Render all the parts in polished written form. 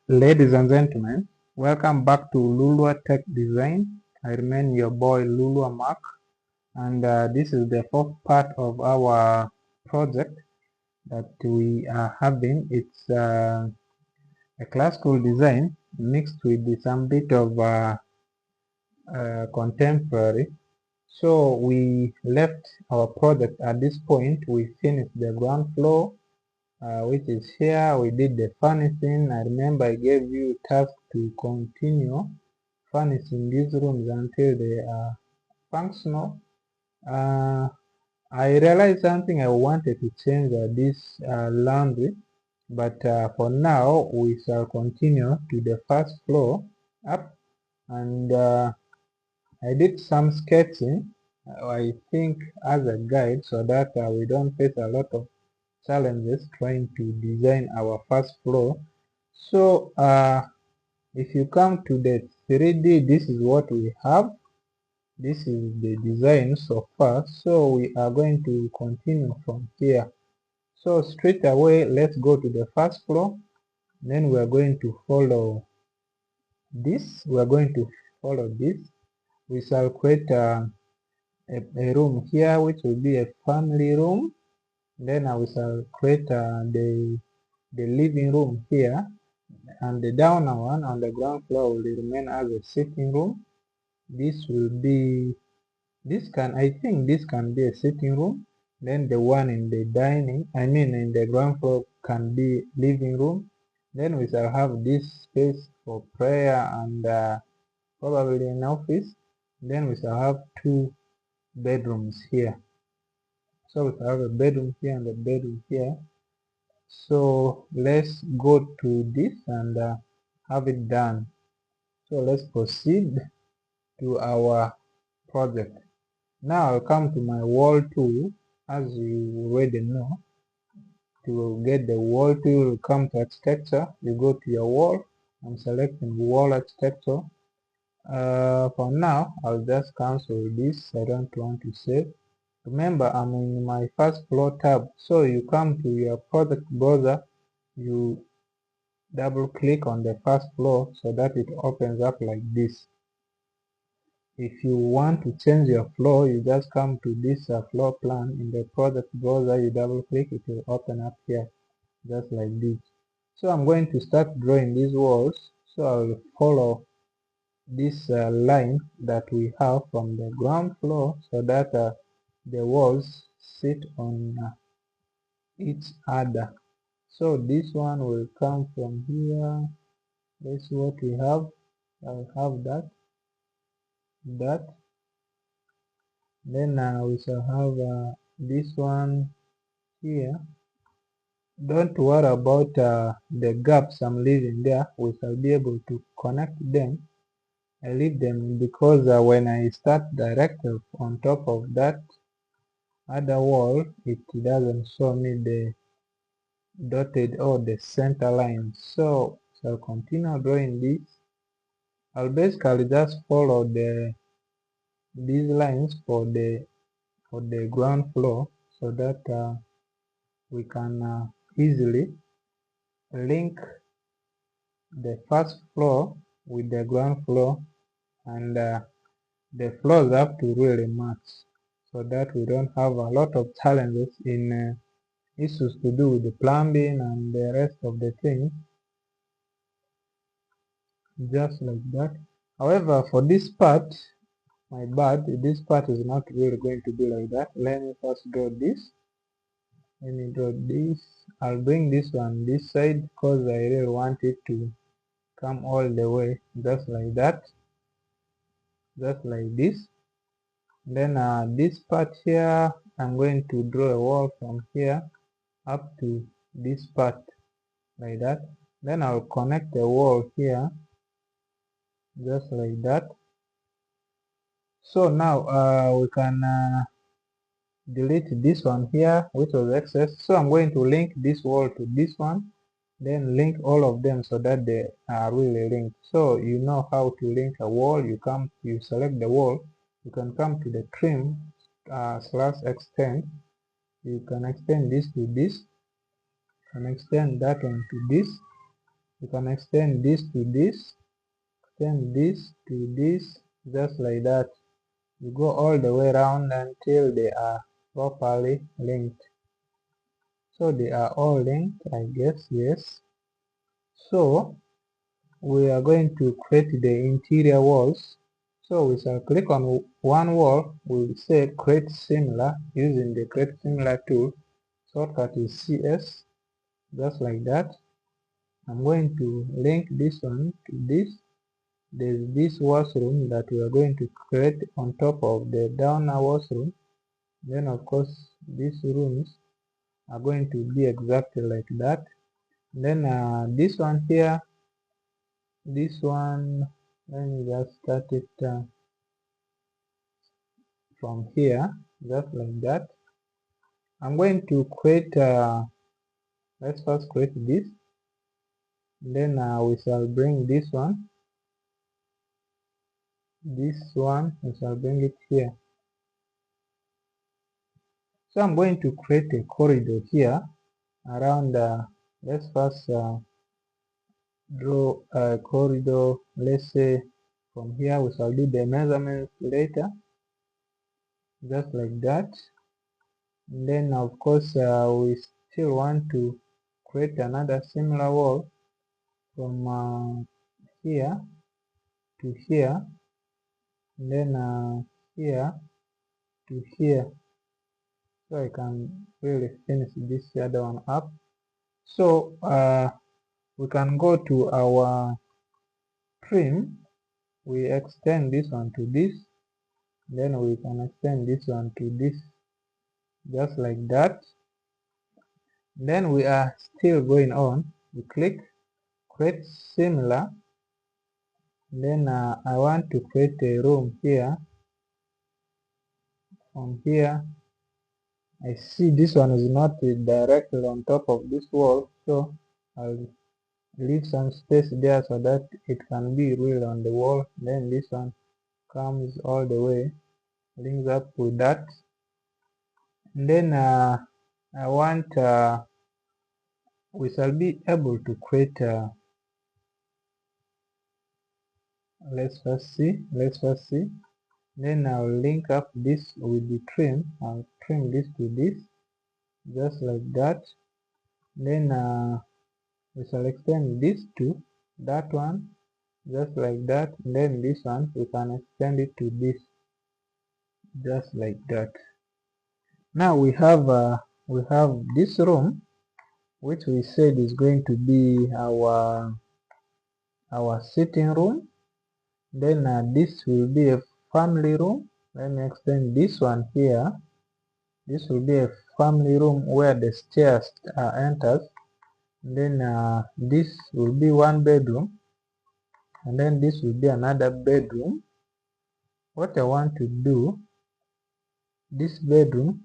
Ladies and gentlemen, welcome back to Lulua Tech Design. I remain your boy Lulua Mark, and this is the fourth part of our project that we are having. It's a classical design mixed with some bit of contemporary. So we left our project at this point. We finished the ground floor, which is here. We did the furnishing. I remember I gave you task to continue furnishing these rooms until they are functional. Uh, I realized something I wanted to change this laundry, but for now we shall continue to the first floor up, and I did some sketching, I think as a guide, so that we don't face a lot of challenges trying to design our first floor. So if you come to the 3D, this is what we have. This is the design so far. So we are going to continue from here. So straight away, let's go to the first floor. Then we are going to follow this. We are going to follow this. We shall create a room here, which will be a family room. Then I shall create the living room here, and the downer one on the ground floor will remain as a sitting room. This will be, I think this can be a sitting room. Then the one in the in the ground floor can be living room. Then we shall have this space for prayer and probably an office. Then we shall have two bedrooms here. So we shall have a bedroom here and a bedroom here. So let's go to this and have it done. So let's proceed to our project. Now I'll come to my wall tool. As you already know, to get the wall tool, you come to architecture, you go to your wall. I'm selecting wall architecture. For now, I'll just cancel this. I don't want to save. Remember, I'm in my first floor tab. So you come to your project browser, you double click on the first floor so that it opens up like this. If you want to change your floor, you just come to this floor plan in the project browser, you double click, it will open up here just like this. So I'm going to start drawing these walls. So I'll follow this line that we have from the ground floor so that the walls sit on each other. So this one will come from here. This is what we have. I'll have that. Then we shall have this one here. Don't worry about the gaps I'm leaving there. We shall be able to connect them. I leave them because when I start directly on top of that other wall, it doesn't show me the dotted or the center line. So I'll continue drawing this. I'll basically just follow these lines for the ground floor so that we can easily link the first floor with the ground floor, and the floors have to really match so that we don't have a lot of challenges in issues to do with the plumbing and the rest of the things, just like that. However, for this part, my bad, this part is not really going to be like that. Let me first draw this. Let me draw this. I'll bring this one this side because I really want it to come all the way just like that, just like this. Then this part here, I'm going to draw a wall from here up to this part like that. Then I'll connect the wall here just like that. So now we can delete this one here, which was excess. So I'm going to link this wall to this one, then link all of them so that they are really linked. So you know how to link a wall. You select the wall, you can come to the trim / extend. You can extend this to this, and extend that one to this. You can extend this to this, extend this to this, just like that. You go all the way around until they are properly linked. So they are all linked, I guess, yes. So we are going to create the interior walls. So we shall click on one wall, we'll say create similar using the create similar tool. Shortcut is CS, just like that. I'm going to link this one to this. There's this washroom that we are going to create on top of the downer washroom. Then of course these rooms are going to be exactly like that. Then this one here, this one, let me just start it from here, just like that. I'm going to create, let's first create this. Then we shall bring this one, we shall bring it here. So I'm going to create a corridor here around, let's first draw a corridor. Let's say from here we shall do the measurements later, just like that. And then of course we still want to create another similar wall from here to here, and then here to here, so I can really finish this other one up. So we can go to our trim, we extend this one to this, then we can extend this one to this, just like that. Then we are still going on, we click create similar. Then I want to create a room here. From here I see this one is not directly on top of this wall, so I'll leave some space there so that it can be real on the wall. Then this one comes all the way, links up with that. And then I want we shall be able to create let's first see. Then I'll link up this with the trim. I'll trim this to this, just like that. Then we shall extend this to that one, just like that. And then this one we can extend it to this, just like that. Now we have this room, which we said is going to be our sitting room. Then this will be a family room. Let me extend this one here. This will be a family room where the stairs enters. Then this will be one bedroom, and then this will be another bedroom. What I want to do, this bedroom,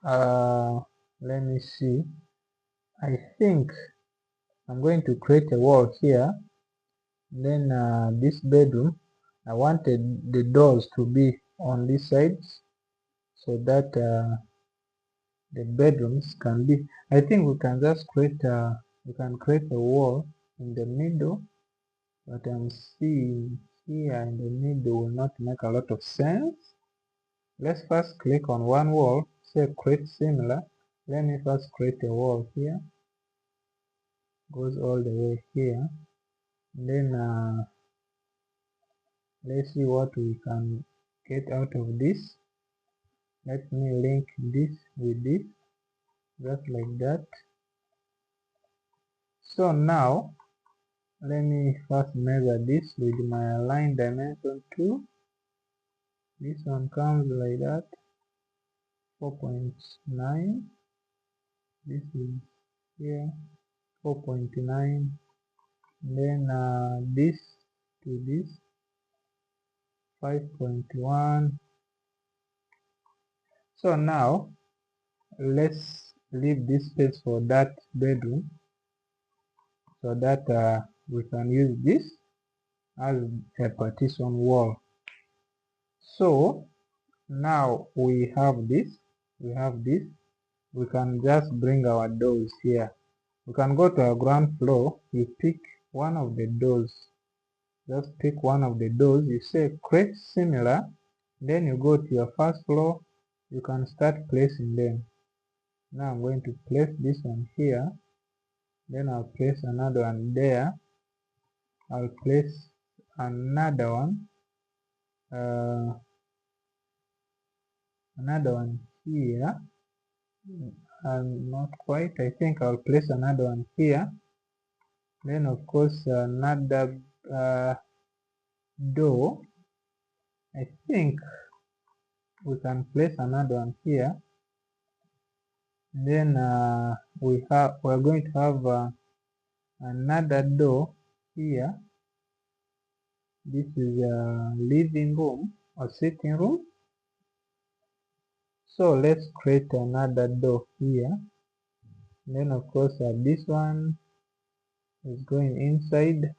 let me see, I think I'm going to create a wall here. Then this bedroom, I wanted the doors to be on this side so that the bedrooms can be, I think we can just create we can create a wall in the middle, but I'm seeing here in the middle will not make a lot of sense. Let's first click on one wall, say create similar. Let me first create a wall here, goes all the way here. Then let's see what we can get out of this. Let me link this with this, just like that. So now let me first measure this with my line dimension tool. This one comes like that, 4.9. This is here, 4.9. Then this to this, 5.1. So now let's leave this space for that bedroom so that we can use this as a partition wall. So now we have this, we can just bring our doors here. We can go to our ground floor, we pick one of the doors. Just pick one of the doors, you say create similar, then you go to your first floor, you can start placing them. Now I'm going to place this one here, then I'll place another one there, I'll place another one here, and not quite, I think I'll place another one here, then of course another door. I think we can place another one here, then we're going to have another door here. This is a living room or sitting room, so let's create another door here. Then of course this one is going inside,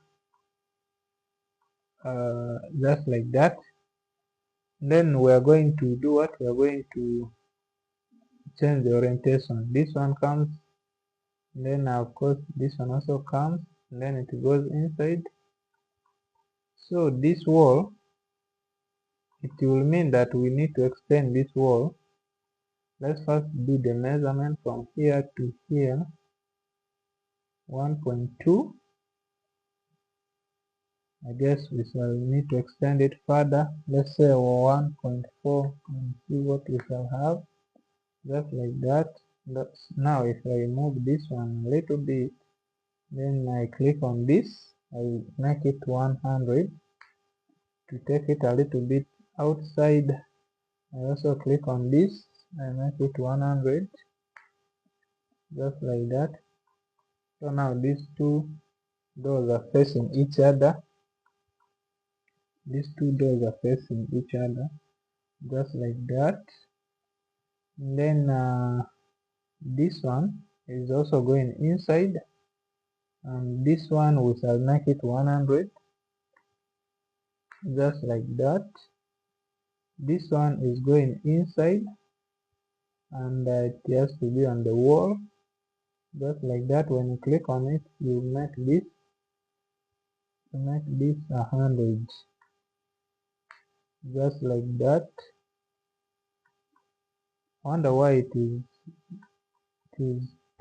just like that. Then we are going to do what? We are going to change the orientation. This one comes, then of course this one also comes, then it goes inside. So this wall, it will mean that we need to extend this wall. Let's first do the measurement from here to here, 1.2. I guess we shall need to extend it further. Let's say 1.4 and see what we shall have. Just like that. Now if I remove this one a little bit, then I click on this, I make it 100 to take it a little bit outside. I also click on this, I make it 100, just like that. So now these two doors are facing each other. These two doors are facing each other, just like that. And then this one is also going inside, and this one we shall make it 100, just like that. This one is going inside, and it has to be on the wall, just like that. When you click on it, you make this 100, just like that. Wonder why it is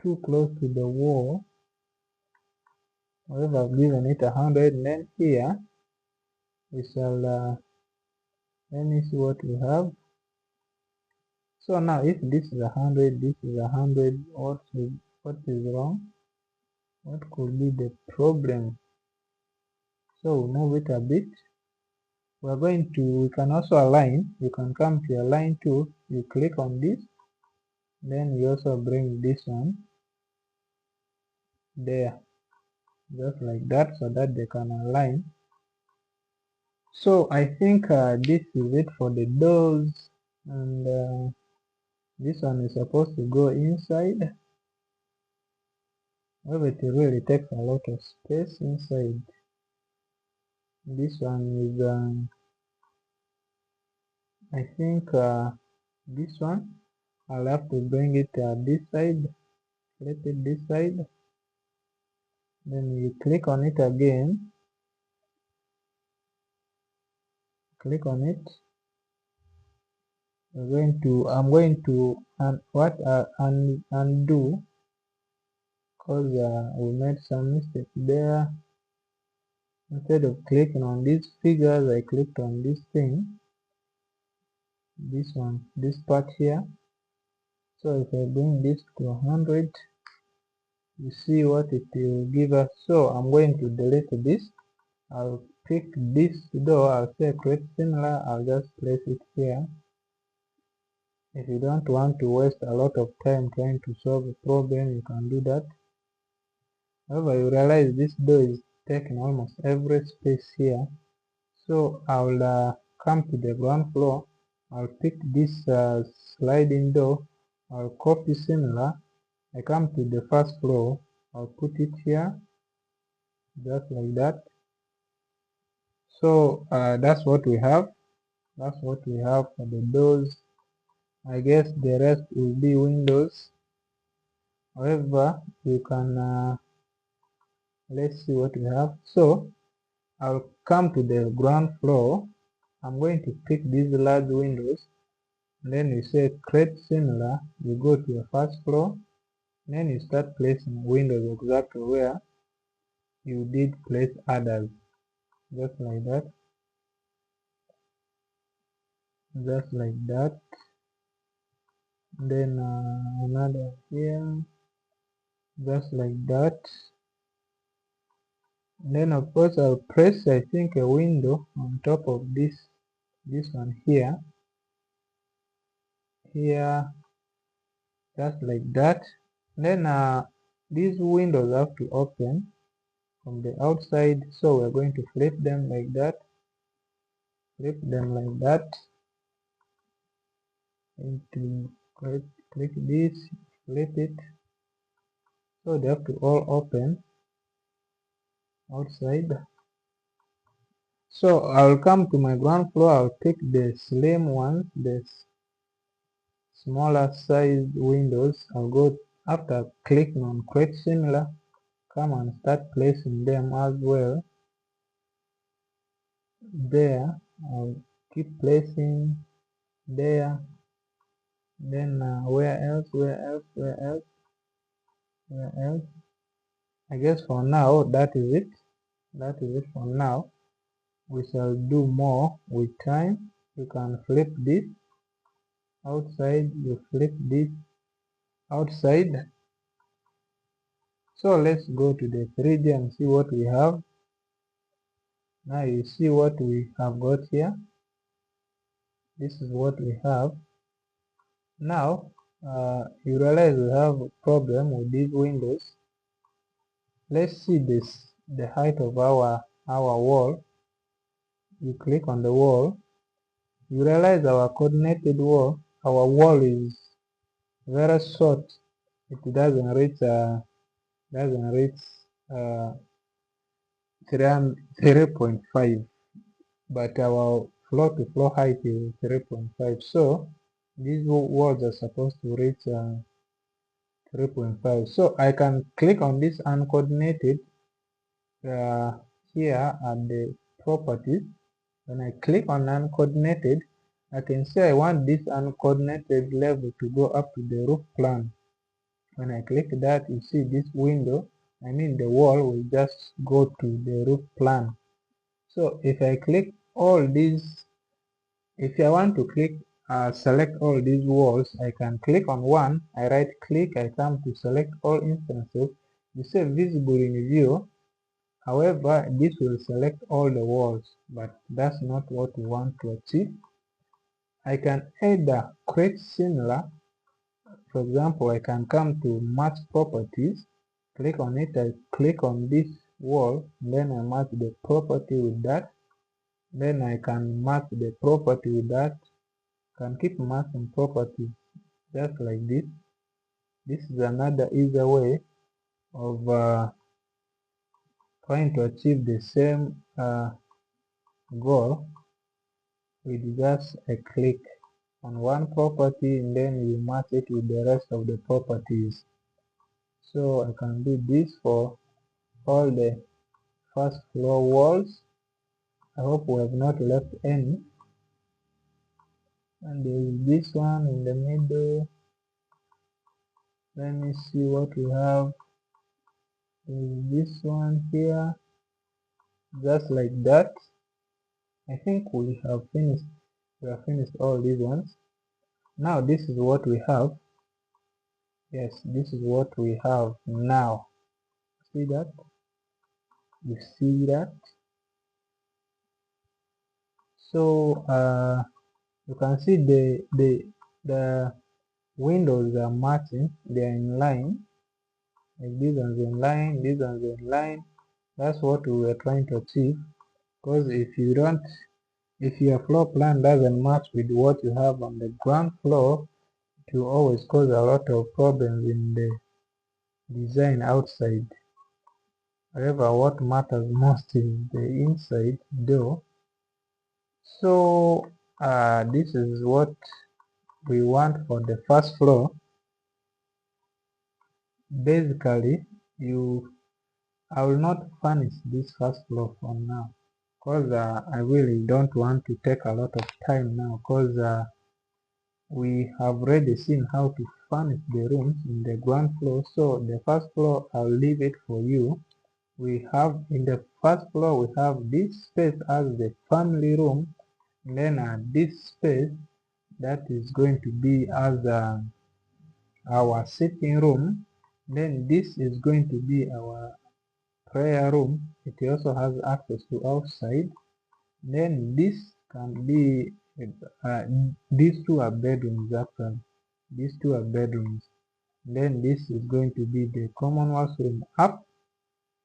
too close to the wall. However, I've given it 100, and then here we shall let me see what we have. So now if this is 100, this is 100, what is wrong? What could be the problem? So we move it a bit. We can also align. You can come to align tool, you click on this, then you also bring this one there, just like that, so that they can align. So I think this is it for the doors, and this one is supposed to go inside. However, it really takes a lot of space inside. This one is I think this one I'll have to bring it this side, flip it this side, then you click on it again, click on it. I'm going to undo, because we made some mistake there. Instead of clicking on these figures, I clicked on this thing, this one, this part here. So if I bring this to 100, you see what it will give us. So I'm going to delete this. I'll pick this door, I'll say create similar, I'll just place it here. If you don't want to waste a lot of time trying to solve a problem, you can do that. However, you realize this door is taking almost every space here. So I'll come to the ground floor, I'll pick this sliding door, I'll copy similar, I come to the first floor, I'll put it here, just like that. So that's what we have. That's what we have for the doors. I guess the rest will be windows. However, you can Let's see what we have. So I'll come to the ground floor. I'm going to pick these large windows. Then you say create similar. You go to your first floor. Then you start placing windows exactly where you did place others. Just like that. Just like that. Then another here. Just like that. Then of course I'll press I think a window on top of this one here. Here, just like that. Then these windows have to open from the outside, so we're going to flip them like that. Flip them like that. And to click this, flip it. So they have to all open outside. So I'll come to my ground floor. I'll pick the slim ones, the smaller size windows. I'll go after clicking on create similar. Come and start placing them as well. There, I'll keep placing there. Then where else? Where else? Where else? Where else? I guess for now that is it. That is it for now. We shall do more with time. You can flip this outside. You flip this outside. So let's go to the 3D and see what we have. Now you see what we have got here. This is what we have. Now you realize we have a problem with these windows. Let's see the height of our wall. You click on the wall. You realize our coordinated wall, our wall is very short. It doesn't reach uh, 3.5, but our floor to floor height is 3.5. So these walls are supposed to reach 3.5. So I can click on this uncoordinated uh, here at the properties. When I click on uncoordinated, I can say I want this uncoordinated level to go up to the roof plan. When I click that, you see this window, I mean the wall will just go to the roof plan. So if I click all these, if I want to select all these walls, I can click on one, I right click, I come to select all instances. You say visible in view. However, this will select all the walls, but that's not what we want to achieve. I can either create similar. For example, I can come to match properties, click on it, I click on this wall, then I match the property with that, then I can match the property with that, can keep matching properties just like this. This is another easier way of trying to achieve the same goal with just a click on one property and then you match it with the rest of the properties. So I can do this for all the first floor walls. I hope we have not left any. And there is this one in the middle. Let me see what we have. There is this one here, just like that. I think we have finished. We have finished all these ones. Now this is what we have. Yes, this is what we have now. See that? You see that? So you can see the windows are matching. They are in line. Like this one's in line. This one's in line. That's what we were trying to achieve. Because if your floor plan doesn't match with what you have on the ground floor, it will always cause a lot of problems in the design outside. However, what matters most is the inside though. So this is what we want for the first floor. Basically, you I will not furnish this first floor for now, because I really don't want to take a lot of time now, because we have already seen how to furnish the rooms in the ground floor. So the first floor, I'll leave it for you. We have in the first floor, we have this space as the family room. And then this space, that is going to be as our sitting room. Then this is going to be our prayer room. It also has access to outside. Then this can be uh, these two are bedrooms actually. These two are bedrooms. Then this is going to be the common washroom up.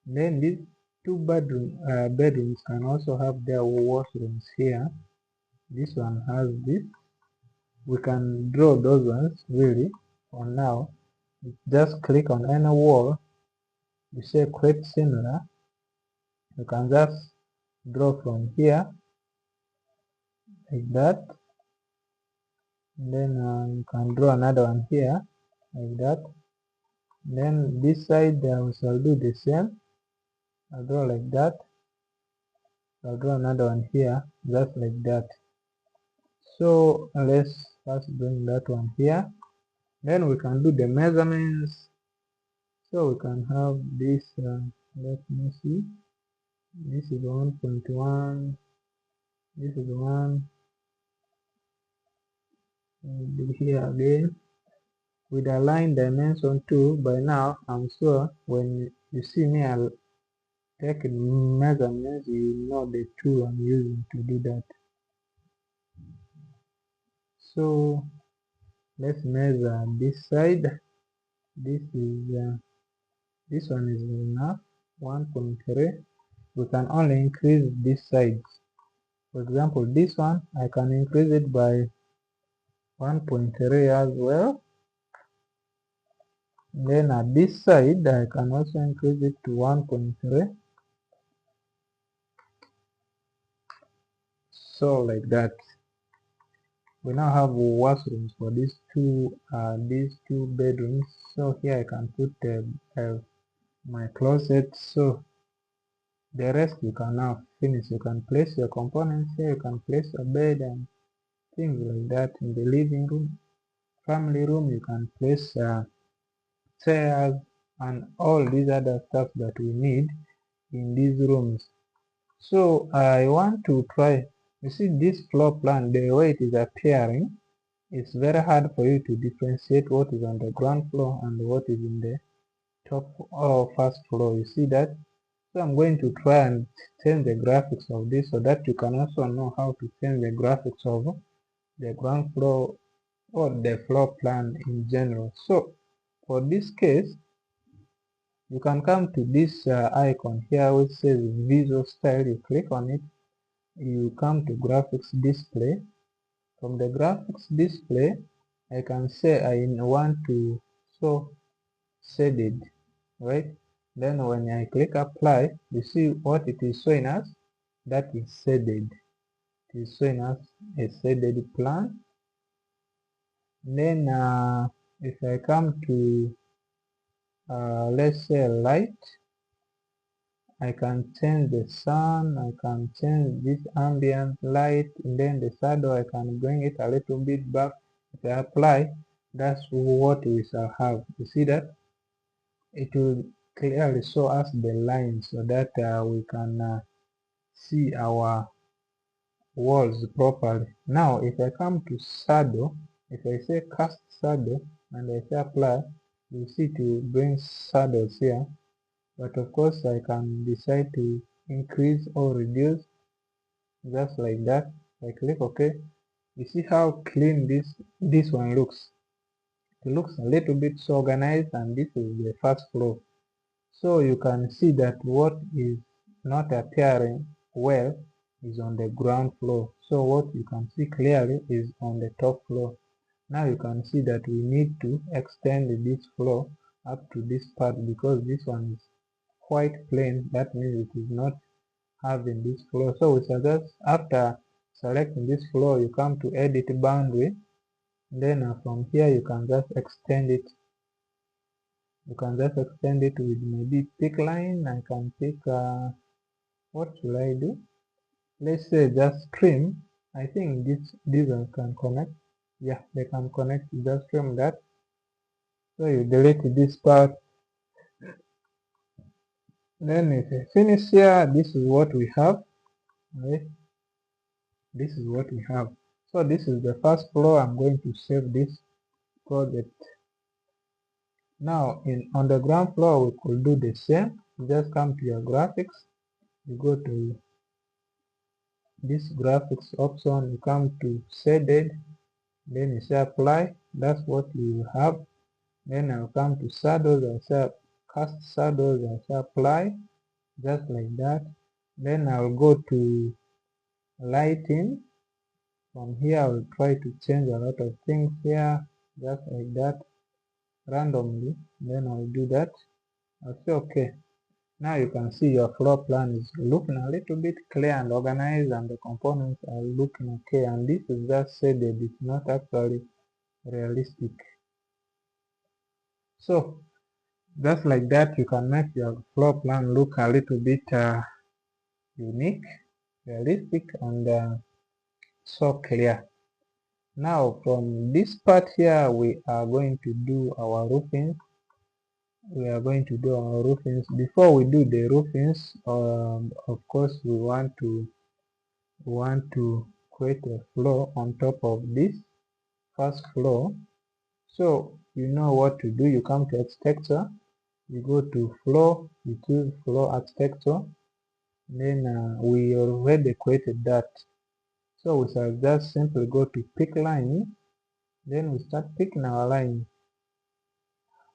Then these two bedrooms can also have their washrooms here. This one has this. We can draw those ones really for now. Just click on any wall. You say create similar. You can just draw from here like that. And then you can draw another one here like that. Then this side we shall do the same. I'll draw like that. I'll draw another one here just like that. So let's first bring that one here. Then we can do the measurements. So we can have this, let me see, this is 1.1, this is 1, do here again, with a line dimension 2. By now, I'm sure when you see me, I'll take measurements, you know the tool I'm using to do that. So let's measure this side. This one is enough, 1.3. We can only increase this side. For example, this one, I can increase it by 1.3 as well. Then at this side, I can also increase it to 1.3. So like that. We now have washrooms for these two bedrooms. So here I can put my closet. So the rest you can now finish. You can place your components here. You can place a bed and things like that in the living room. Family room, you can place chairs and all these other stuff that we need in these rooms. So I want to try, you see this floor plan, the way it is appearing, it's very hard for you to differentiate what is on the ground floor and what is in the top or first floor. You see that? So I'm going to try and change the graphics of this so that you can also know how to change the graphics of the ground floor or the floor plan in general. So for this case, you can come to this icon here which says visual style. You click on it. You come to graphics display. From the graphics display, I can say I want to show shaded, right? Then when I click apply, you see what it is showing us. That is shaded. It is showing us a shaded plan. Then if I come to let's say light, I can change the sun, I can change this ambient light, and then the shadow I can bring it a little bit back. If I apply, that's what we shall have. You see that? It will clearly show us the lines so that we can see our walls properly. Now if I come to shadow, if I say cast shadow and I say apply, you see to bring shadows here. But of course I can decide to increase or reduce just like that. I click OK. You see how clean this one looks. It looks a little bit so organized, and this is the first floor. So you can see that what is not appearing well is on the ground floor. So what you can see clearly is on the top floor. Now you can see that we need to extend this floor up to this part because this one is quite plain. That means it is not having this floor. So we suggest after selecting this floor, you come to edit boundary. Then from here you can just extend it You can just extend it with maybe pick line. I can pick, what should I do? Let's say just trim. I think these ones can connect. Yeah, they can connect. Just trim that. So you delete this part. Then if you finish here, this is what we have. Right? This is what we have. So this is the first floor. I'm going to save this project. Now on the ground floor, we could do the same. You just come to your graphics. You go to this graphics option. You come to shaded. Then you say apply. That's what you have. Then I'll come to shadows and say cast shadows and say apply. Just like that. Then I'll go to lighting. From here, I will try to change a lot of things here, just like that, randomly. Then I'll do that. I'll say okay. Now you can see your floor plan is looking a little bit clear and organized, and the components are looking okay. And this is just shaded; it's not actually realistic. So just like that, you can make your floor plan look a little bit unique, realistic, and so clear. Now from this part here, we are going to do our roofing. Before we do the roofings, of course we want to create a floor on top of this first floor. So you know what to do. You come to architecture, you go to floor, you choose floor architecture. Then we already created that, so we shall just simply go to pick line. Then we start picking our line.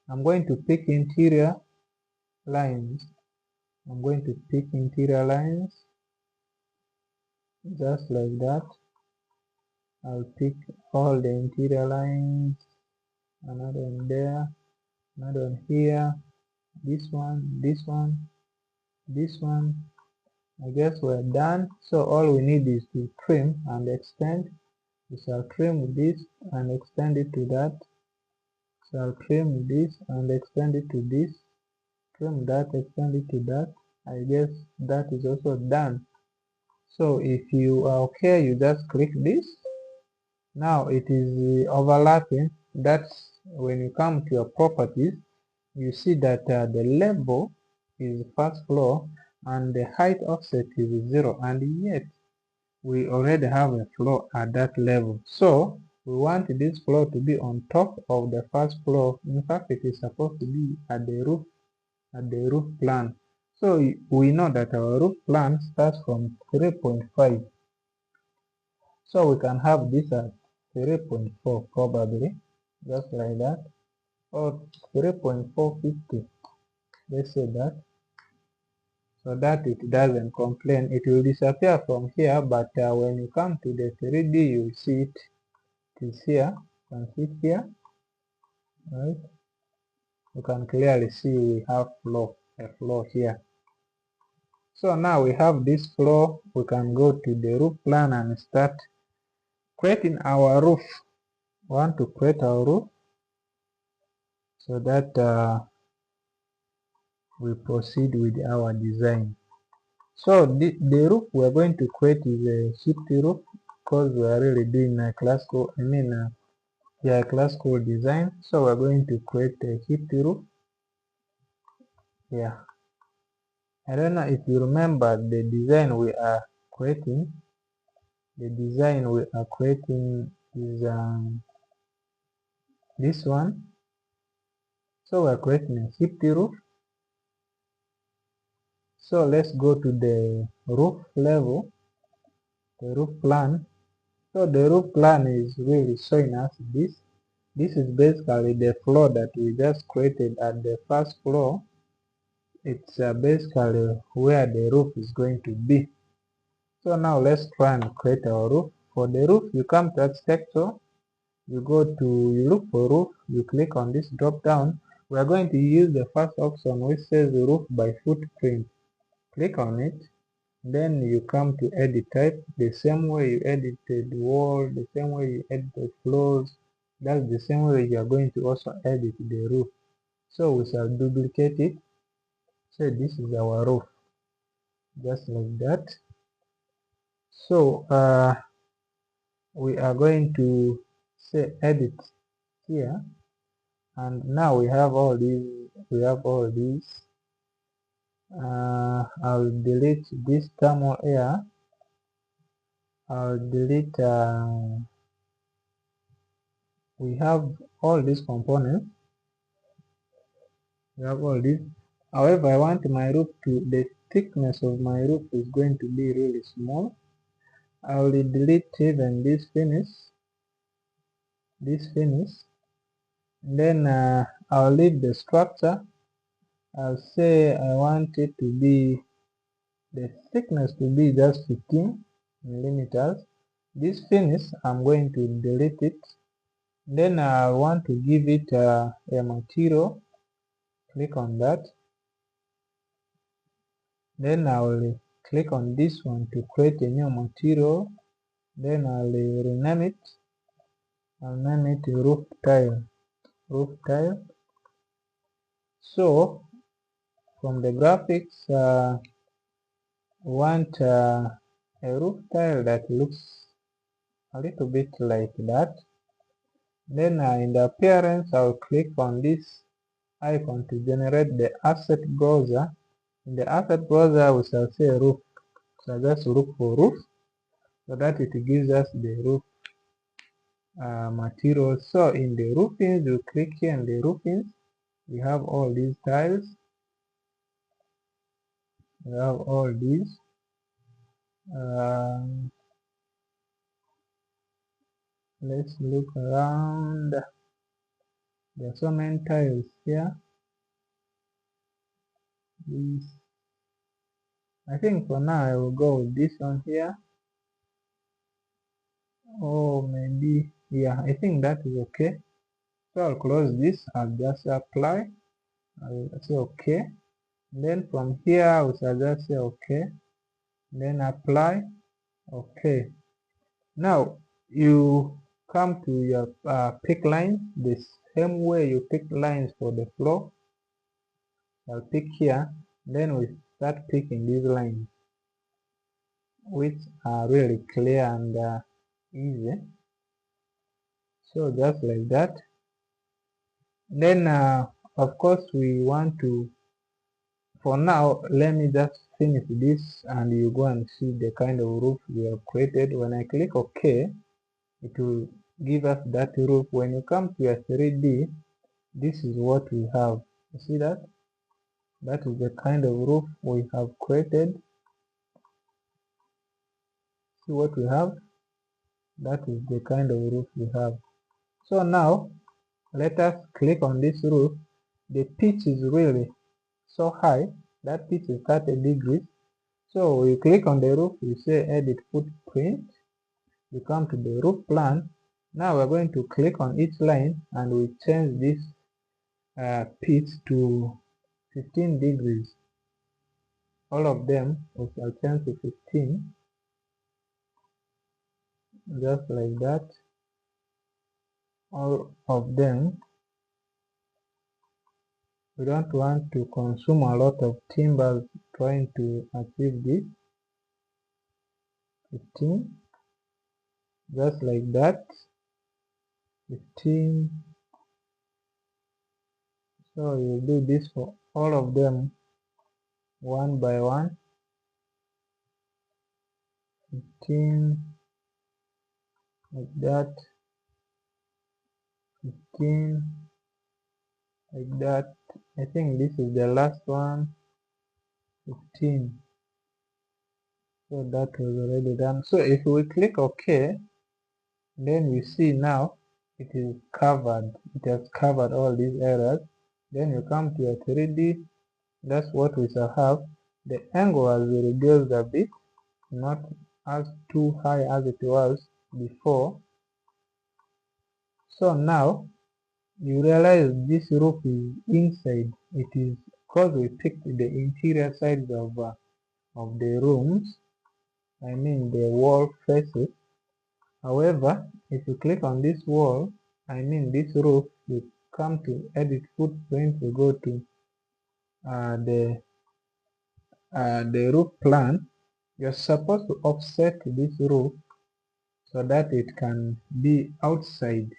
I'm going to pick interior lines. I'm going to pick interior lines just like that. I'll pick all the interior lines, another one there, another one here, this one, this one, this one. I guess we're done. So all we need is to trim and extend. We shall trim this and extend it to that. Shall trim this and extend it to this. Trim that, extend it to that. I guess that is also done. So if you are okay, you just click this. Now it is overlapping. That's when you come to your properties, you see that the level is first floor and the height offset is 0, and yet we already have a floor at that level. So we want this floor to be on top of the first floor. In fact, it is supposed to be at the roof plan. So we know that our roof plan starts from 3.5. So we can have this at 3.4 probably, just like that, or 3.450. Let's say that, so that it doesn't complain. It will disappear from here, but when you come to the 3D, you'll see it. It is here. You can see it here, right? You can clearly see we have a floor here. So now we have this floor. We can go to the roof plan and start creating our roof. We want to create our roof so that we proceed with our design. So the roof we're going to create is a shifty roof, because we are really doing a classical, classical design. So we're going to create a shifty roof. Yeah, I don't know if you remember the design we are creating. The design we are creating is this one. So we're creating a shifty roof. So let's go to the roof level, the roof plan. So the roof plan is really showing us this. This is basically the floor that we just created at the first floor. It's basically where the roof is going to be. So now let's try and create our roof. For the roof, you come to architecture, you look for roof, you click on this drop down. We are going to use the first option which says roof by footprint. Click on it. Then you come to edit type, the same way you edited the wall, the same way you edit the floors, that's the same way you are going to also edit the roof. So we shall duplicate it. So this is our roof, just like that. So we are going to say edit here, and now we have all these. I'll delete this thermal air. I'll delete we have all these components. We have all these. However, I want my roof the thickness of my roof is going to be really small. I will delete even this finish. Then I'll leave the structure. I'll say I want it to be the thickness to be just 15 millimeters. This finish, I'm going to delete it. Then I want to give it a material. Click on that. Then I will click on this one to create a new material. Then I'll rename it. I'll name it roof tile. Roof tile. So from the graphics, want a roof tile that looks a little bit like that. Then in the appearance, I'll click on this icon to generate the asset browser. In the asset browser, we shall say roof. So just look for roof so that it gives us the roof material. So in the roofings, you click here in the roofings. We have all these tiles. We have all these. Let's look around. There are so many tiles here. These, I think for now I will go with this one here. Oh, maybe, yeah, I think that is okay. So I'll close this. I'll just apply. I'll say okay. Then from here we shall just say okay. Then apply. Okay. Now you come to your pick lines the same way you pick lines for the floor. I'll pick here. Then we start picking these lines, which are really clear and easy. So just like that. Then of course we want to, for now, let me just finish this and you go and see the kind of roof we have created. When I click OK, it will give us that roof. When you come to your 3D, this is what we have. You see that? That is the kind of roof we have created. See what we have? That is the kind of roof we have. So now, let us click on this roof. The pitch is really so high. That pitch is 30 degrees. So you click on the roof, you say edit footprint. You come to the roof plan. Now we're going to click on each line and we change this pitch to 15 degrees. All of them we shall change to 15, just like that. All of them. We don't want to consume a lot of timbers trying to achieve this. 15, just like that. 15. So you do this for all of them one by one. 15, like that. 15, like that. I think this is the last one. 15. So that was already done. So if we click OK, then we see now it is covered. It has covered all these areas. Then you come to your 3D. That's what we shall have. The angle has reduced a bit, not as too high as it was before. So now you realize this roof is inside. It is because we picked the interior sides of the rooms. I mean the wall faces. However, if you click on this wall, I mean this roof, you come to edit footprint, we go to the roof plan. You're supposed to offset this roof so that it can be outside,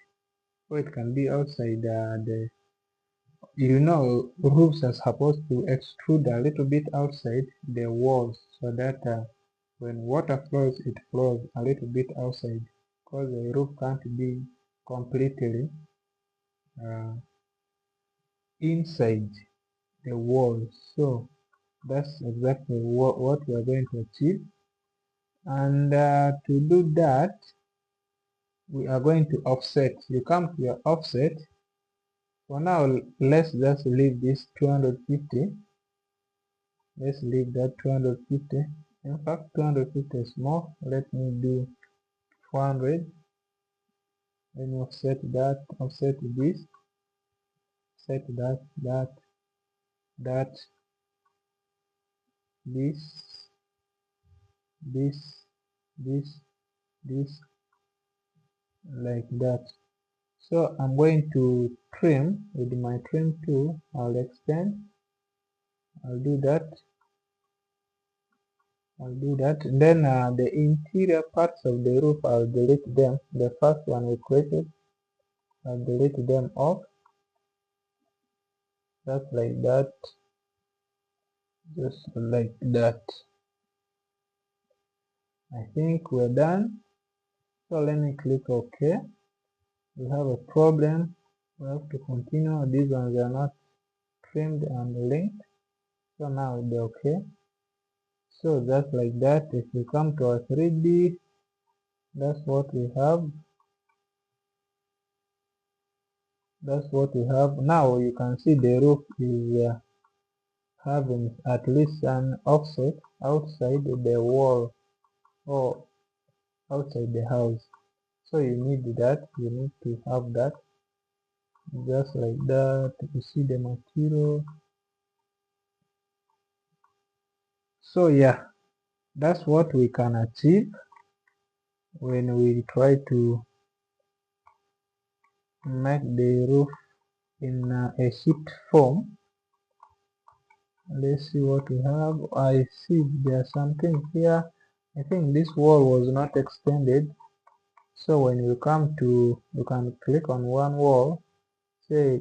or it can be outside the, roofs are supposed to extrude a little bit outside the walls so that when water flows, it flows a little bit outside, because the roof can't be completely uh, inside the walls. So that's exactly what we are going to achieve. And to do that, we are going to offset. You come to your offset. For now, let's just leave this 250. Let's leave that 250. In fact, 250 is more. Let me do 400. Let me offset that, offset this, set that, this, this, this, like that. So I'm going to trim with my trim tool. I'll extend. I'll do that. And then the interior parts of the roof, I'll delete them. The first one we created, I'll delete them off. Just like that. Just like that. I think we're done. So let me click OK. We have a problem. We have to continue. These ones are not trimmed and linked. So now they're OK. So just like that, if we come to our 3D, that's what we have. That's what we have. Now you can see the roof is having at least an offset outside the wall or outside the house. So you need that. You need to have that. Just like that. You see the material. So yeah, that's what we can achieve when we try to make the roof in a sheet form. Let's see what we have. I see there's something here. I think this wall was not extended. So when you come to, you can click on one wall, say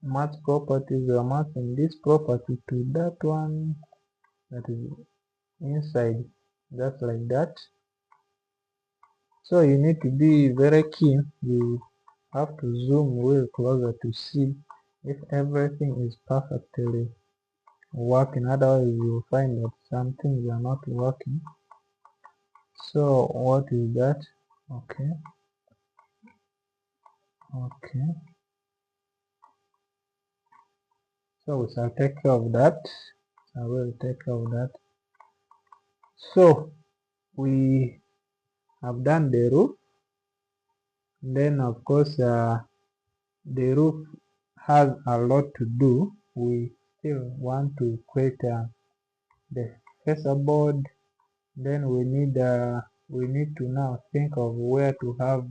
match properties, you are matching this property to that one that is inside, just like that. So you need to be very keen. You have to zoom real closer to see if everything is perfectly working. Otherwise you will find that some things are not working. So what is that? Okay. So we shall take care of that. I will take care of that. So we have done the roof. Then of course the roof has a lot to do. We still want to create the facer board. Then we need to now think of where to have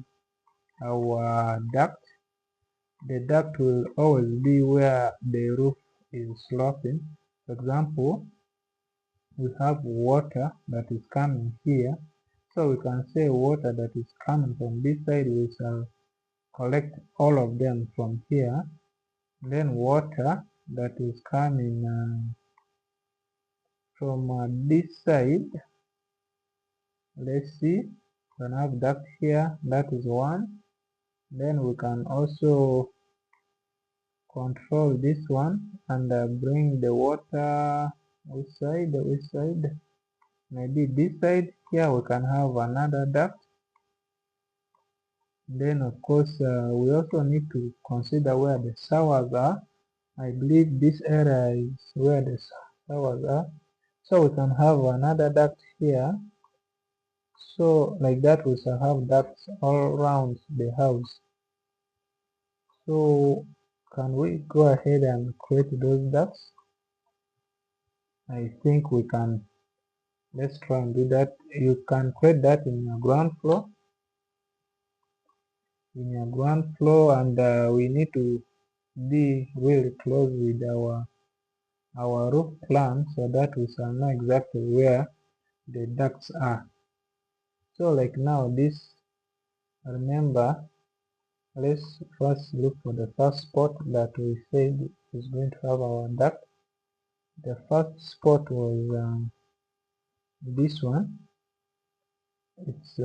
our duct. The duct will always be where the roof is sloping. For example, we have water that is coming here. So we can say water that is coming from this side, we shall collect all of them from here. Then water that is coming from this side, let's see, we can have duct here, that is one. Then we can also control this one and bring the water which side, maybe this side. Here we can have another duct. Then of course we also need to consider where the showers are. I believe this area is where the showers are. So we can have another duct here. So like that we shall have ducts all around the house. So can we go ahead and create those ducts? I think we can. Let's try and do that. You can create that in your ground floor. And we need to be really close with our roof plan so that we shall know exactly where the ducts are. So like now this, remember, let's first look for the first spot that we said is going to have our duct. The first spot was this one. It's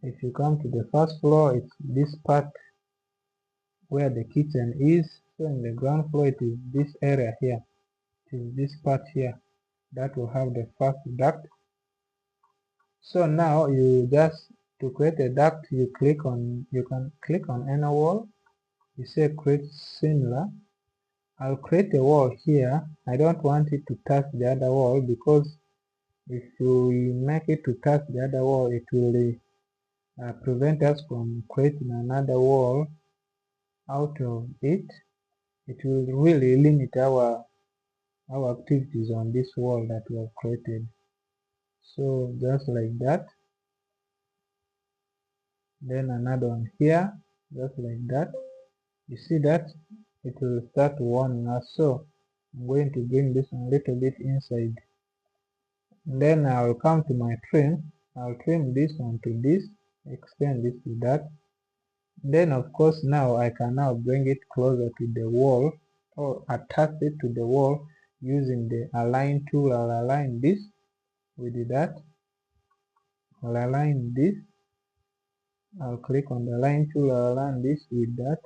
if you come to the first floor, it's this part where the kitchen is. So in the ground floor, it is this area here. It is this part here that will have the first duct. So now you just, to create a duct, you can click on any wall. You say create similar. I'll create a wall here. I don't want it to touch the other wall, because if we make it to touch the other wall, it will prevent us from creating another wall out of it. It will really limit our activities on this wall that we have created. So just like that. Then another one here, just like that. You see that it will start warning us. So I'm going to bring this one a little bit inside. And then I will come to my trim. I'll trim this one to this, extend this to that. Then of course now I can now bring it closer to the wall, or attach it to the wall using the align tool. I'll align this with that. I'll align this. I'll click on the align tool. I'll align this with that.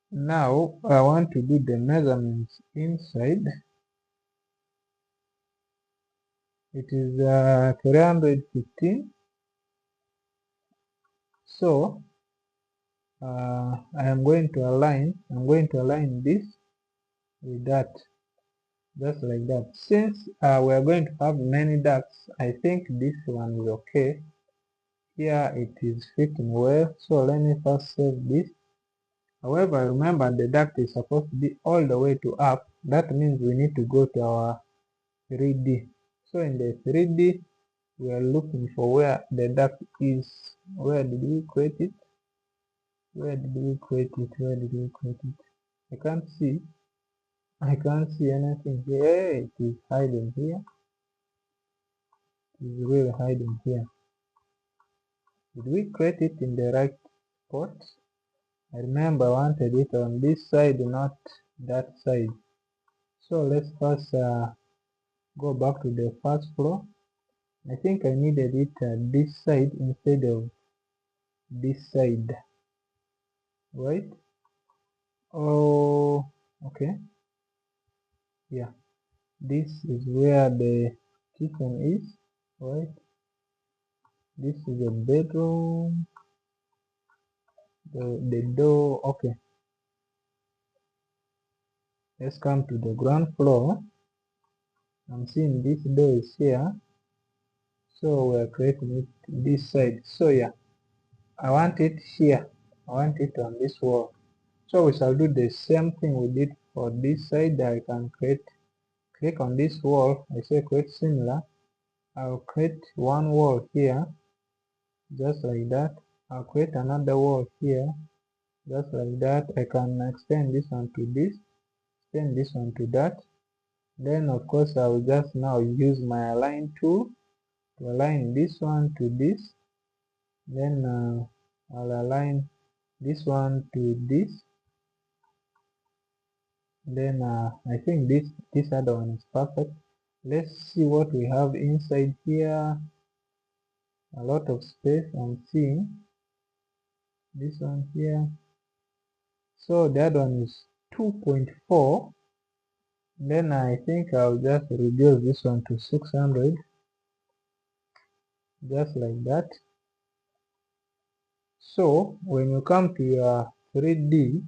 Now I want to do the measurements inside. It is 315. So I am going to align. I'm going to align this with that, just like that. Since we are going to have many ducts, I think this one is okay. Here it is fitting well. So let me first save this. However, remember the duct is supposed to be all the way to up. That means we need to go to our 3D. So in the 3D, we are looking for where the duct is. Where did we create it? Where did we create it? Where did we create it? I can't see. I can't see anything here. It is hiding here. It is really hiding here. Did we create it in the right spot? I remember I wanted it on this side, not that side. So let's first go back to the first floor. I think I needed it this side instead of this side, right? Oh, okay. Yeah, this is where the kitchen is, right? This is the bedroom, the door. Okay, let's come to the ground floor. I'm seeing this door is here, so we're creating it this side. So yeah, I want it here. I want it on this wall. So we shall do the same thing we did for this side. I can click on this wall. I say create similar. I'll create one wall here, just like that. I'll create another wall here, just like that. I can extend this one to this, extend this one to that. Then of course I will just now use my align tool to align this one to this. Then I'll align this one to this. Then I think this other one is perfect. Let's see what we have inside here. A lot of space I'm seeing. This one here. So the other one is 2.4. Then I think I'll just reduce this one to 600, just like that. So when you come to your 3D,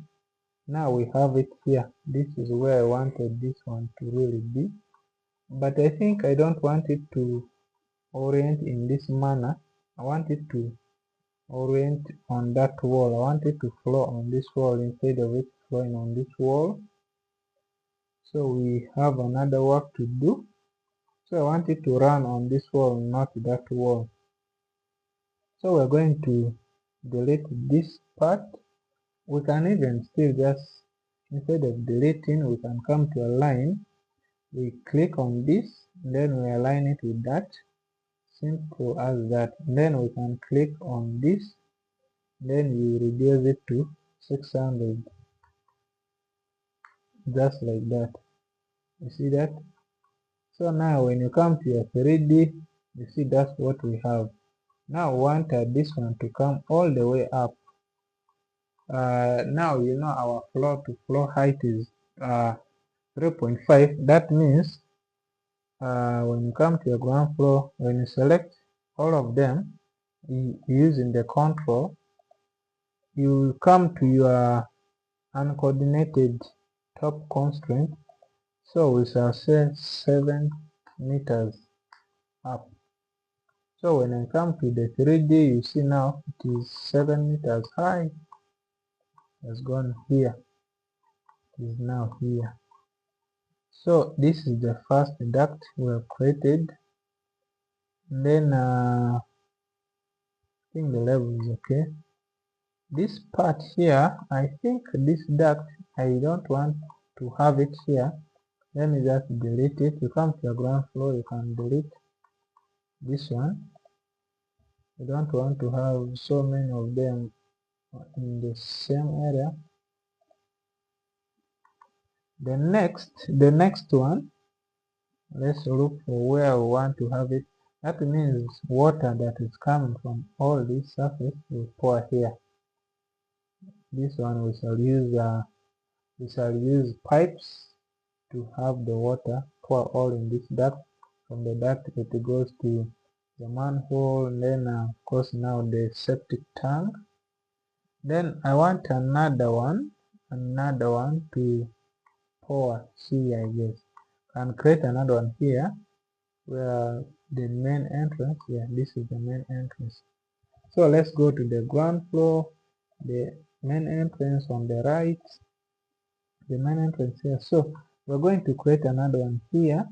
now we have it here. This is where I wanted this one to really be, but I think I don't want it to orient in this manner. I want it to orient on that wall. I want it to flow on this wall instead of it flowing on this wall. So we have another work to do. So I want it to run on this wall, not that wall. So we're going to delete this part. We can even still just, instead of deleting, we can come to align. We click on this, then we align it with that. Simple as that. Then we can click on this, then we reduce it to 600, just like that. You see that? So now when you come to your 3D, you see that's what we have. Now we want this one to come all the way up. Now you know our floor to floor height is 3.5. That means when you come to your ground floor, when you select all of them using the control, you come to your uncoordinated top constraint. So we shall say 7 meters up. So when I come to the 3D, you see now it is 7 meters high. Has gone here. It is now here. So this is the first duct we have created. Then I think the level is okay. This part here, I think this duct, I don't want to have it here. Let me just delete it. You come to your ground floor, you can delete this one. You don't want to have so many of them in the same area. The next one, let's look for where we want to have it. That means water that is coming from all this surface will pour here. This one we shall use pipes to have the water pour all in this duct. From the duct it goes to the manhole, and then of course now the septic tank. Then I want another one to pour here, I guess, and create another one here where the main entrance. Yeah, this is the main entrance. So let's go to the ground floor, the main entrance on the right, the main entrance here. So we're going to create another one here.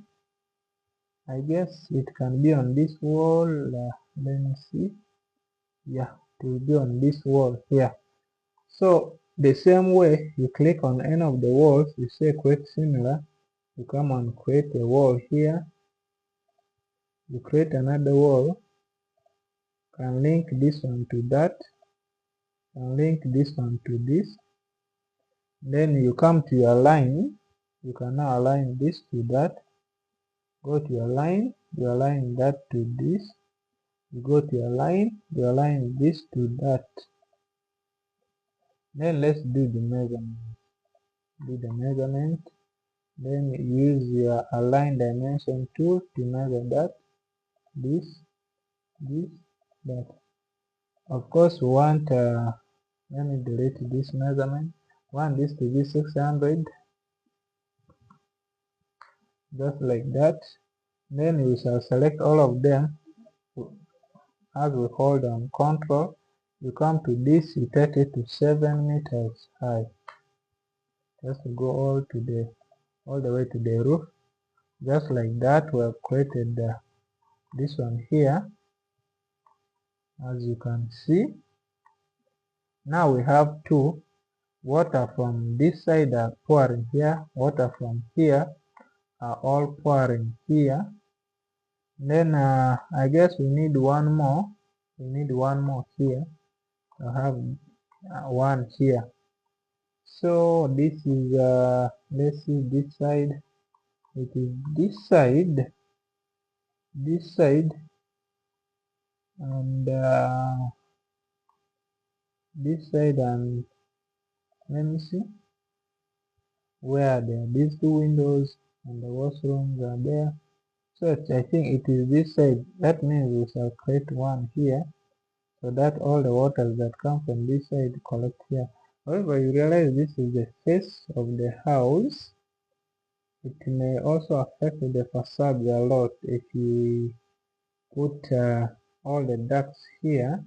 I guess it can be on this wall. Let me see. Yeah, it will be on this wall here. So the same way, you click on any of the walls, you say create similar, you come and create a wall here, you create another wall, can link this one to that, and link this one to this. Then you come to your line, you can now align this to that, go to your line, you align that to this, you go to your line, you align this to that. Then let's do the measurement. Then use your align dimension tool to measure that, this, that. Of course we want, let me delete this measurement, want this to be 600, just like that. Then we shall select all of them. As we hold on control, you come to this, you take it to 7 meters high, just to go all the way to the roof. Just like that, we have created this one here, as you can see. Now we have two. Water from this side are pouring here, water from here are all pouring here. Then I guess we need one more. We need one more here. I have one here. So this is let's see this side. It is this side, and this side, and let me see where there are these two windows and the washrooms are there. So I think it is this side. That means we shall create one here, so that all the waters that come from this side collect here. However, you realize this is the face of the house. It may also affect the facade a lot if you put all the ducts here.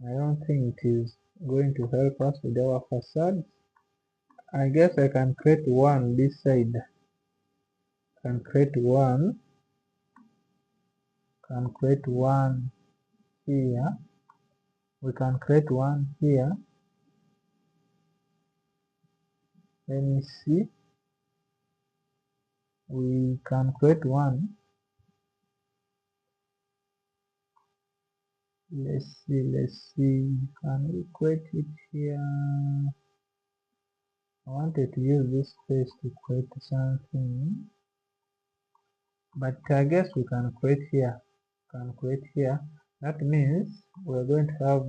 I don't think it is going to help us with our facade. I guess I can create one this side. Can create one here. We can create one here. Let me see. We can create one. Let's see. Can we create it here? I wanted to use this space to create something, but I guess we can create here. That means we're going to have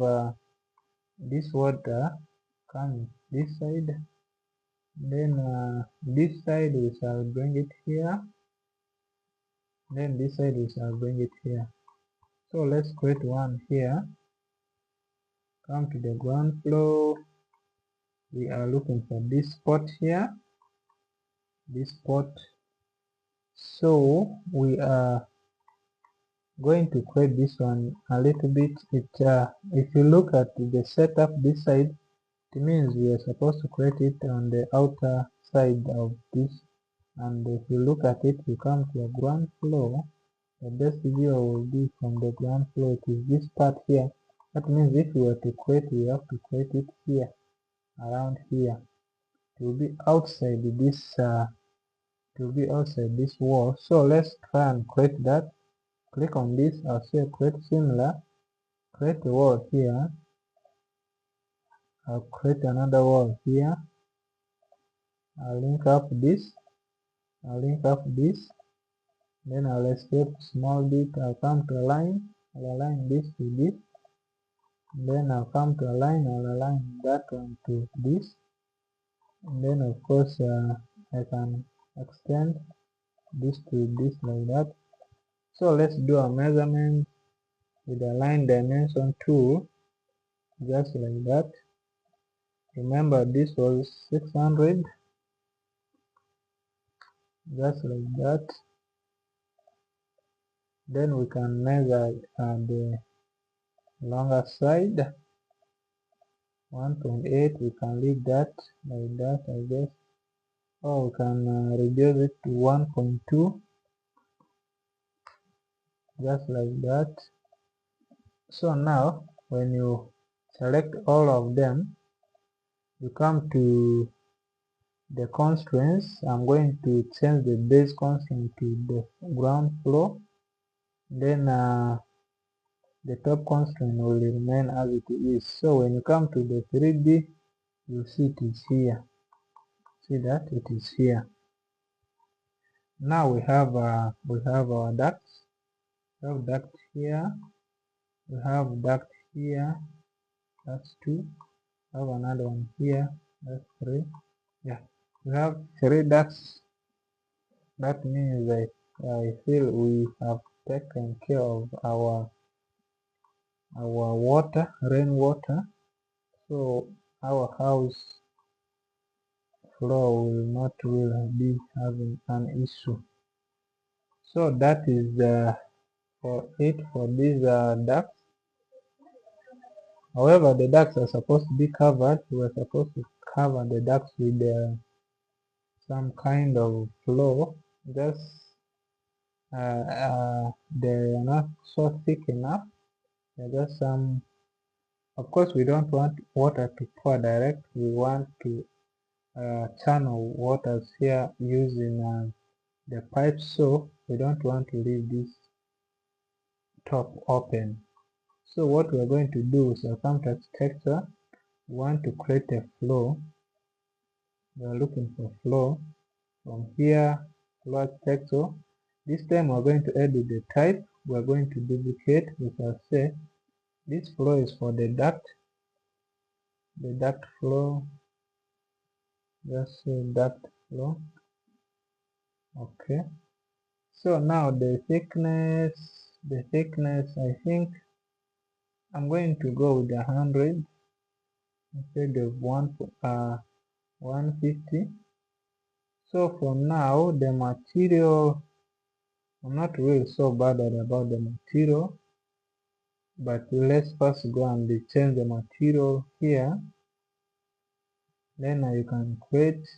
this water coming this side. Then this side we shall bring it here. Then this side we shall bring it here. So let's create one here. Come to the ground floor. We are looking for this spot here. This spot. So we are going to create this one a little bit. If you look at the setup this side, it means we are supposed to create it on the outer side of this. And if you look at it, you come to a ground floor. The best view will be from the ground floor. It is this part here. That means if we were to create, we have to create it here, around here. It will be outside this. It will be outside this wall. So let's try and create that. Click on this. I'll say create similar. Create a wall here. I'll create another wall here. I'll link up this. Then I'll escape small bit. I'll come to a line. I'll align this to this. Then I'll come to a line. I'll align that one to this. And then of course I can extend this to this like that. So let's do a measurement with a line dimension tool, just like that. Remember this was 600, just like that. Then we can measure the longer side, 1.8. We can leave that like that, I guess. Or we can reduce it to 1.2, just like that. So now when you select all of them, you come to the constraints. I'm going to change the base constraint to the ground floor. Then the top constraint will remain as it is. So when you come to the 3D, you see it is here. See that it is here. Now we have our ducts. We have duct here. We have duct here. That's 2. We have another one here. That's 3. Yeah, we have 3 ducts. That means I feel we have taken care of our water, rainwater. So our house floor will be having an issue. So that is for these ducts. However, the ducts are supposed to be covered. We are supposed to cover the ducts with some kind of floor. Just they're not so thick enough. They're just some. Of course, we don't want water to pour direct. We want to channel waters here using the pipes. So we don't want to leave this top open. So what we're going to do is come to architecture. We want to create a flow. We're looking for flow. From here, flow architecture. This time we're going to edit the type. We're going to duplicate. We shall say this flow is for the duct. The duct flow. Just say duct flow. Okay. So now the thickness, I think I'm going to go with 100 instead of 150. So for now, the material, I'm not really so bothered about the material, but let's first go and change the material here. Then you can create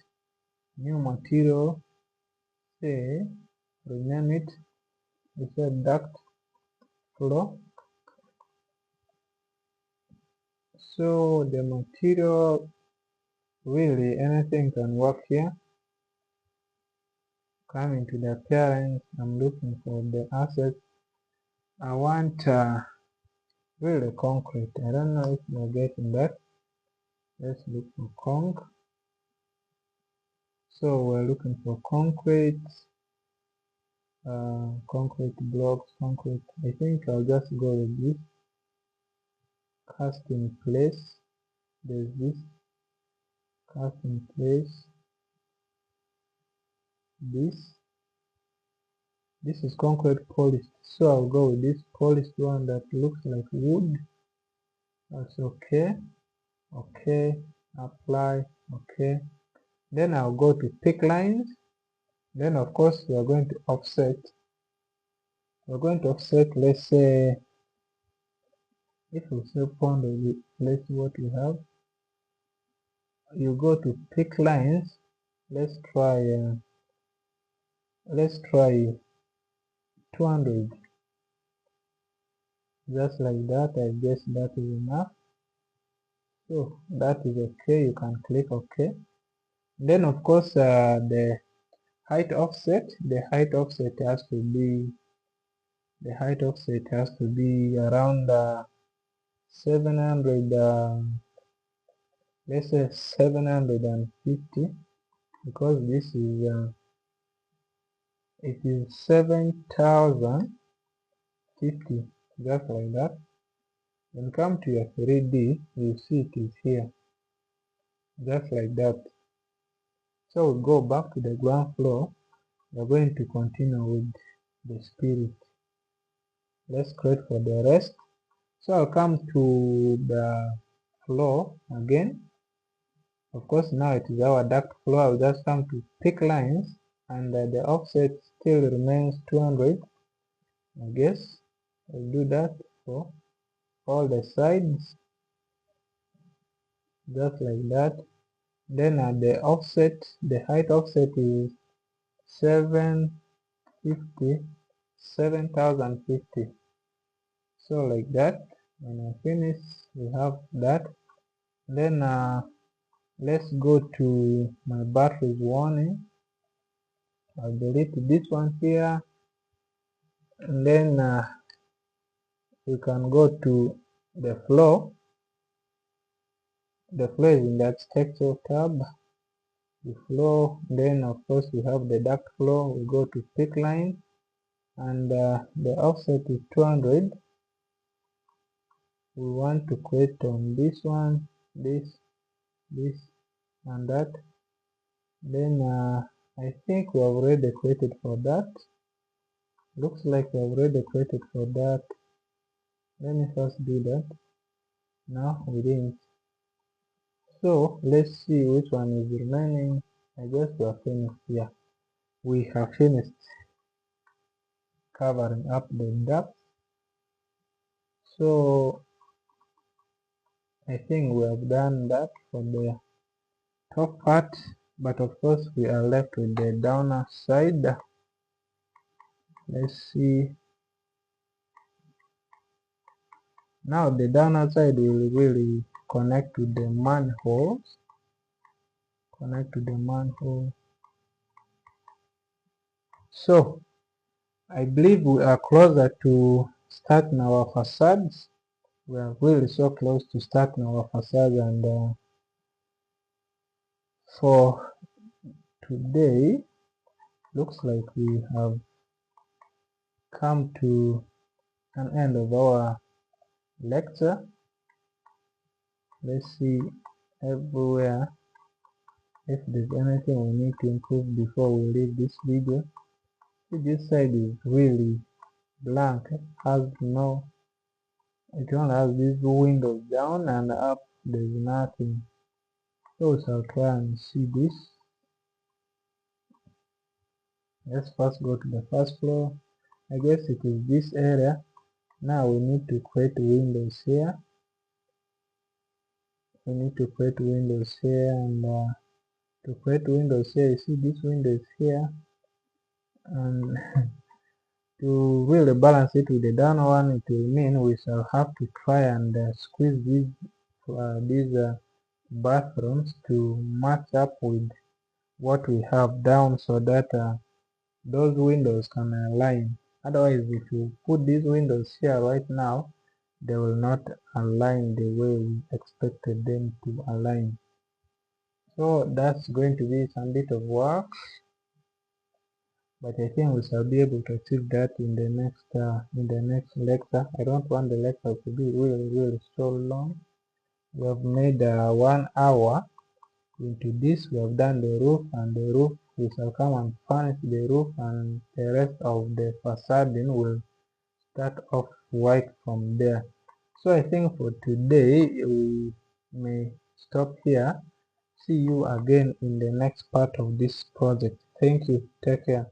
new material, say, rename it, we say duct flow. So the material, really anything can work here. Coming to the appearance, I'm looking for the assets. I want really concrete. I don't know if you're getting that. Let's look for conc. So we're looking for concrete, concrete blocks, concrete. I think I'll just go with this. Cast in place. There's this cast in place. This is concrete polished. So I'll go with this polished one that looks like wood. That's okay. Okay. Apply. Okay. Then I'll go to pick lines. Then of course we are going to offset. We're going to offset, let's say, if we say pound, let's see what we have. You go to pick lines. Let's try 200, just like that. I guess that is enough. So that is okay. You can click OK. Then of course the height offset. The height offset has to be around 700. Let's say 750, because this is it is 7050, just like that. When come to your 3D, you see it is here, just like that. So we go back to the ground floor. We're going to continue with the spirit. Let's create for the rest. So I'll come to the floor again. Of course, now it is our duct floor. I'll just come to pick lines, and the offset still remains 200. I guess I'll do that for all the sides, just like that. Then at the offset, the height offset is 750, 7050. So like that. When I finish, we have that. Then let's go to my batteries warning. I'll delete this one here, and then we can go to the flow. The flow is in the architecture tab. The flow, then of course we have the duct flow. We go to pick line, and the offset is 200. We want to create on this one, this, and that. Then I think we have already created for that. Looks like we have already created for that. Let me first do that. No, we didn't. So let's see which one is remaining. I guess we are finished here. We have finished covering up the depth. So I think we have done that for the top part, but of course we are left with the downer side. Let's see. Now the downer side will really connect to the manholes. So I believe we are closer to starting our facades. We are really so close to starting our facades, and for today, looks like we have come to an end of our lecture. Let's see everywhere if there's anything we need to improve before we leave this video. This side is really blank. It only has these windows down and up. There's nothing. So I'll try and see this. Let's first go to the first floor. I guess it is this area. Now we need to create windows here. And to create windows here, you see this window is here, and to really balance it with the down one, it will mean we shall have to try and squeeze these these bathrooms to match up with what we have down, so that those windows can align. Otherwise, if you put these windows here right now, they will not align the way we expected them to align. So that's going to be some bit of work, but I think we shall be able to achieve that in the next lecture. I don't want the lecture to be really so long. We have made 1 hour into this. We have done the roof, and the roof we shall come and furnish the roof, and the rest of the facading will start off white from there. So I think for today we may stop here. See you again in the next part of this project. Thank you. Take care.